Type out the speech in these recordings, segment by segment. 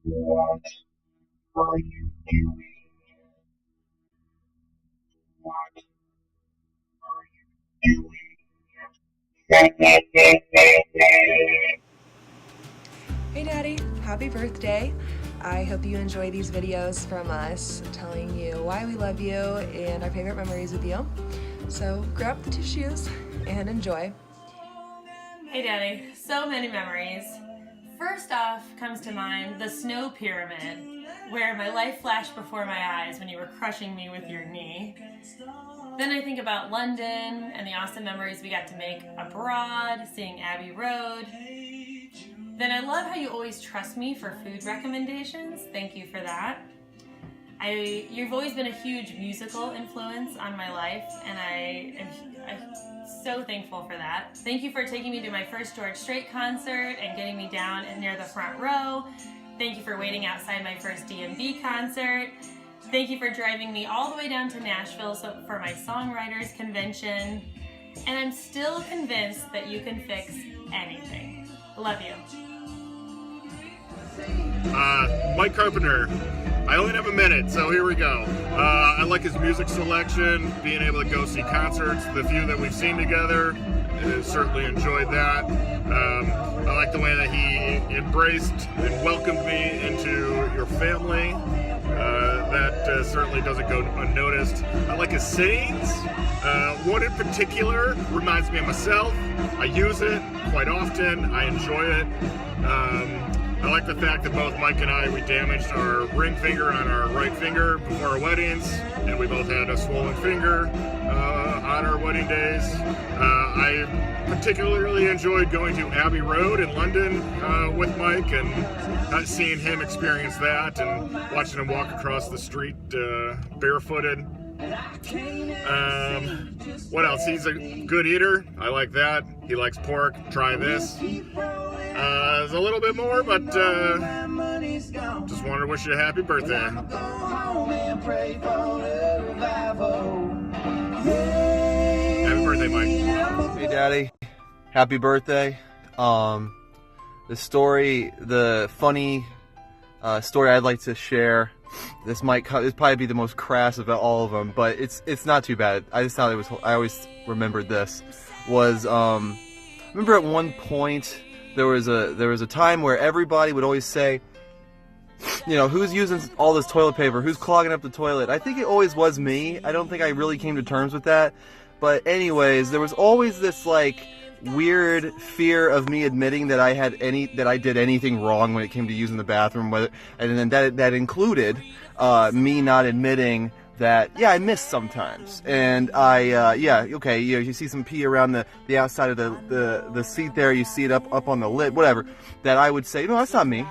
What are you doing? What are you doing? Hey Daddy, happy birthday. I hope you enjoy these videos from us telling you why we love you and our favorite memories with you. So grab the tissues and enjoy. Hey Daddy, so many memories. First off comes to mind the snow pyramid, where my life flashed before my eyes when you were crushing me with your knee. Then I think about London and the awesome memories we got to make abroad, seeing Abbey Road. Then I love how you always trust me for food recommendations. Thank you for that. You've always been a huge musical influence on my life, and I'm so thankful for that. Thank you for taking me to my first George Strait concert and getting me down near the front row. Thank you for waiting outside my first DMB concert. Thank you for driving me all the way down to Nashville for my songwriters convention. And I'm still convinced that you can fix anything. Love you. Mike Carpenter. I only have a minute, so here we go. I like his music selection, being able to go see concerts, the few that we've seen together. Certainly enjoyed that. I like the way that he embraced and welcomed me into your family. That certainly doesn't go unnoticed. I like his sayings. One in particular reminds me of myself. I use it quite often. I enjoy it. I like the fact that both Mike and I, we damaged our ring finger on our right finger before our weddings, and we both had a swollen finger on our wedding days. I particularly enjoyed going to Abbey Road in London with Mike and seeing him experience that and watching him walk across the street barefooted. What else? He's a good eater. I like that. He likes pork. Try this. There's a little bit more, but just wanted to wish you a happy birthday. Happy birthday, Mike. Hey, Daddy. Happy birthday. The funny story I'd like to share. This might probably be the most crass of all of them, but it's not too bad. I just thought it was. I always remembered this. Remember at one point there was a time where everybody would always say, you know, who's using all this toilet paper? Who's clogging up the toilet? I think it always was me. I don't think I really came to terms with that. But anyways, there was always this like weird fear of me admitting that I did anything wrong when it came to using the bathroom, and then that included me not admitting that I miss sometimes, and you see some pee around the outside of the seat there, you see it up on the lid, whatever, that I would say, no, that's not me,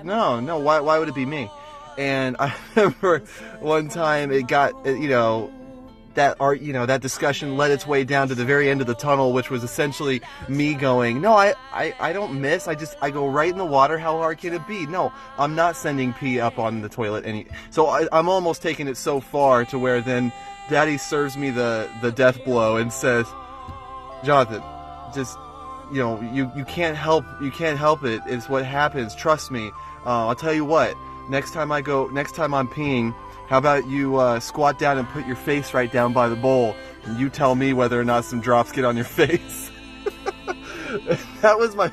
no, why would it be me? And I remember one time it got, that discussion led its way down to the very end of the tunnel, which was essentially me going, no, I don't miss, I go right in the water, how hard can it be? No, I'm not sending pee up on the toilet so I'm almost taking it so far to where then Daddy serves me the death blow and says, Jonathan, just, you can't help it, it's what happens, trust me, I'll tell you what, next time I'm peeing, how about you squat down and put your face right down by the bowl, and you tell me whether or not some drops get on your face. That was one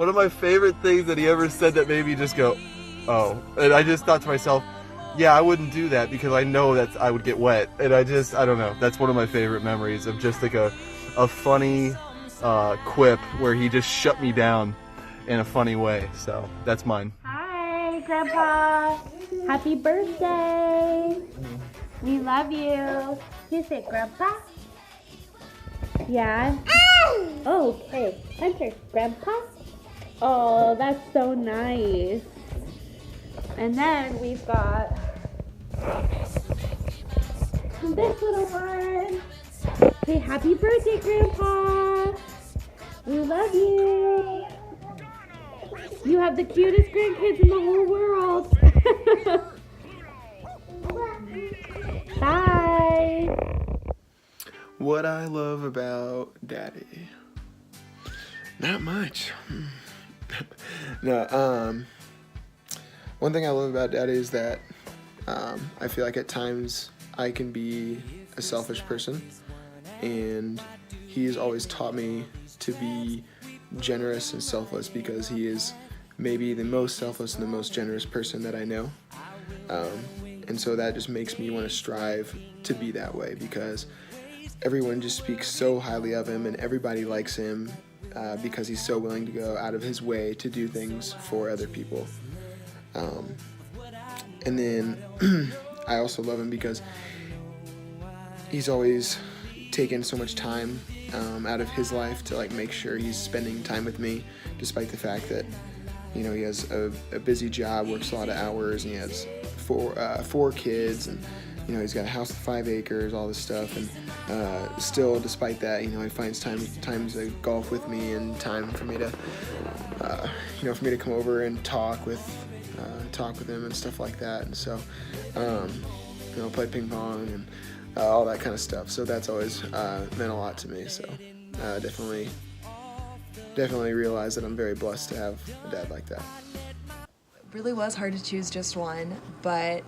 of my favorite things that he ever said that made me just go, oh. And I just thought to myself, yeah, I wouldn't do that because I know that I would get wet. And I don't know, that's one of my favorite memories of just like a funny quip where he just shut me down in a funny way. So that's mine. Hi, Grandpa. Happy birthday. We love you. You say Grandpa? Yeah. Oh, okay. Hunter, Grandpa? Oh, that's so nice. And then we've got this little one. Say happy birthday, Grandpa. We love you. You have the cutest grandkids in the whole world. Bye. What I love about Daddy. Not much. No, One thing I love about Daddy is that I feel like at times I can be a selfish person, and he's always taught me to be generous and selfless, because he is maybe the most selfless and the most generous person that I know. And so that just makes me want to strive to be that way, because everyone just speaks so highly of him, and everybody likes him because he's so willing to go out of his way to do things for other people. And then I also love him because he's always taken so much time out of his life to like make sure he's spending time with me, despite the fact that, you know, he has a busy job, works a lot of hours, and he has four kids, and, you know, he's got a house with 5 acres, all this stuff, and still, despite that, you know, he finds time to golf with me, and time for me to, you know, for me to come over and talk with him and stuff like that. And so, you know, play ping pong and all that kind of stuff. So that's always meant a lot to me. So definitely realize that I'm very blessed to have a dad like that. It really was hard to choose just one, but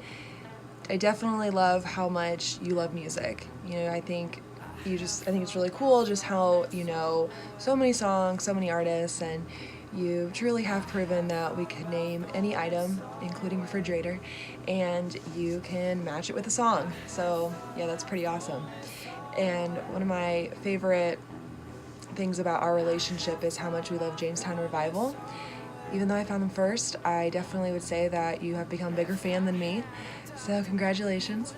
I definitely love how much you love music. You know, I think it's really cool just how you know so many songs, so many artists, and you truly have proven that we could name any item, including refrigerator, and you can match it with a song. So yeah, that's pretty awesome. And one of my favorite things about our relationship is how much we love Jamestown Revival. Even though I found them first, I definitely would say that you have become a bigger fan than me, so congratulations.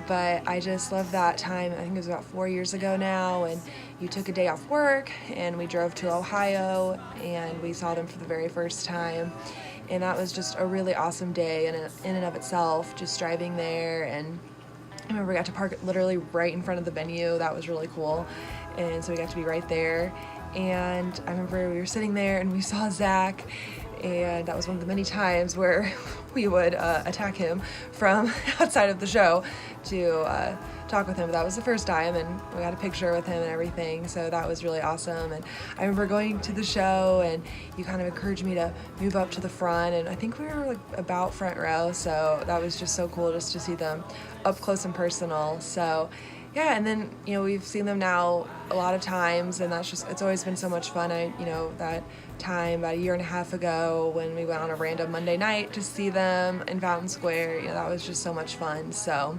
But I just love that time. I think it was about 4 years ago now, and you took a day off work and we drove to Ohio and we saw them for the very first time, and that was just a really awesome day in and of itself, just driving there. And I remember we got to park literally right in front of the venue. That was really cool, and so we got to be right there. And I remember we were sitting there and we saw Zach, and that was one of the many times where we would attack him from outside of the show to talk with him. But that was the first time, and we got a picture with him and everything, so that was really awesome. And I remember going to the show, and you kind of encouraged me to move up to the front, and I think we were like about front row, so that was just so cool just to see them up close and personal. So yeah, and then, you know, we've seen them now a lot of times, and it's always been so much fun. That time about a year and a half ago when we went on a random Monday night to see them in Fountain Square, that was just so much fun. So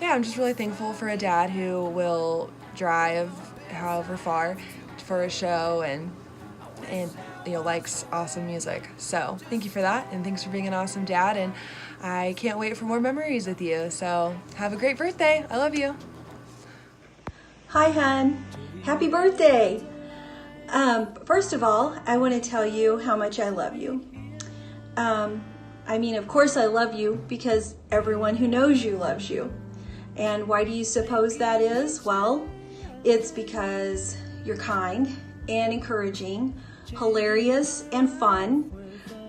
yeah, I'm just really thankful for a dad who will drive however far for a show and likes awesome music. So thank you for that, and thanks for being an awesome dad, and I can't wait for more memories with you. So have a great birthday. I love you. Hi, hon. Happy birthday. First of all, I want to tell you how much I love you. Of course I love you because everyone who knows you loves you. And why do you suppose that is? Well, it's because you're kind and encouraging, hilarious and fun,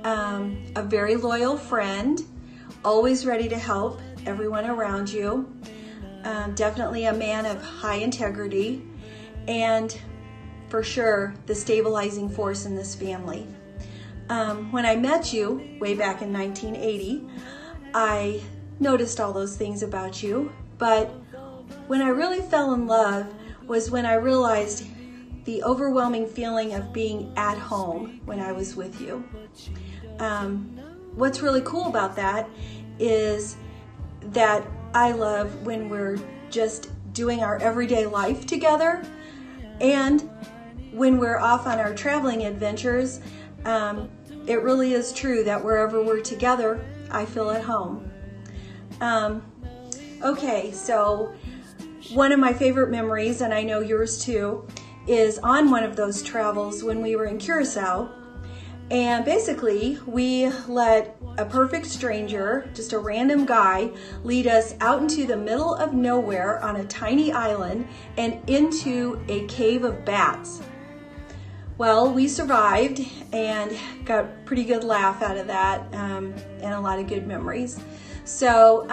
a very loyal friend, always ready to help everyone around you. Definitely a man of high integrity, and for sure the stabilizing force in this family. When I met you way back in 1980, I noticed all those things about you, but when I really fell in love was when I realized the overwhelming feeling of being at home when I was with you. What's really cool about that is that I love when we're just doing our everyday life together, and when we're off on our traveling adventures, it really is true that wherever we're together, I feel at home. Okay, so one of my favorite memories, and I know yours too, is on one of those travels when we were in Curacao. And basically, we let a perfect stranger, just a random guy, lead us out into the middle of nowhere on a tiny island and into a cave of bats. Well, we survived and got a pretty good laugh out of that, and a lot of good memories. So,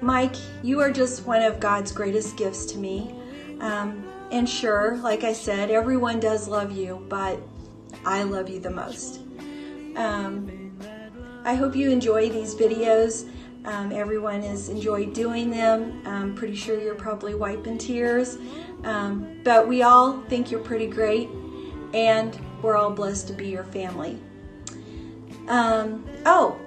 Mike, you are just one of God's greatest gifts to me. And sure, like I said, everyone does love you, but I love you the most. I hope you enjoy these videos. Everyone has enjoyed doing them. I'm pretty sure you're probably wiping tears. But we all think you're pretty great, and we're all blessed to be your family. Oh,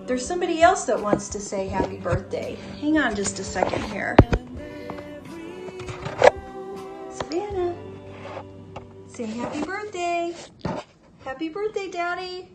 there's somebody else that wants to say happy birthday. Hang on just a second here. Savannah, say happy birthday. Happy birthday, Daddy.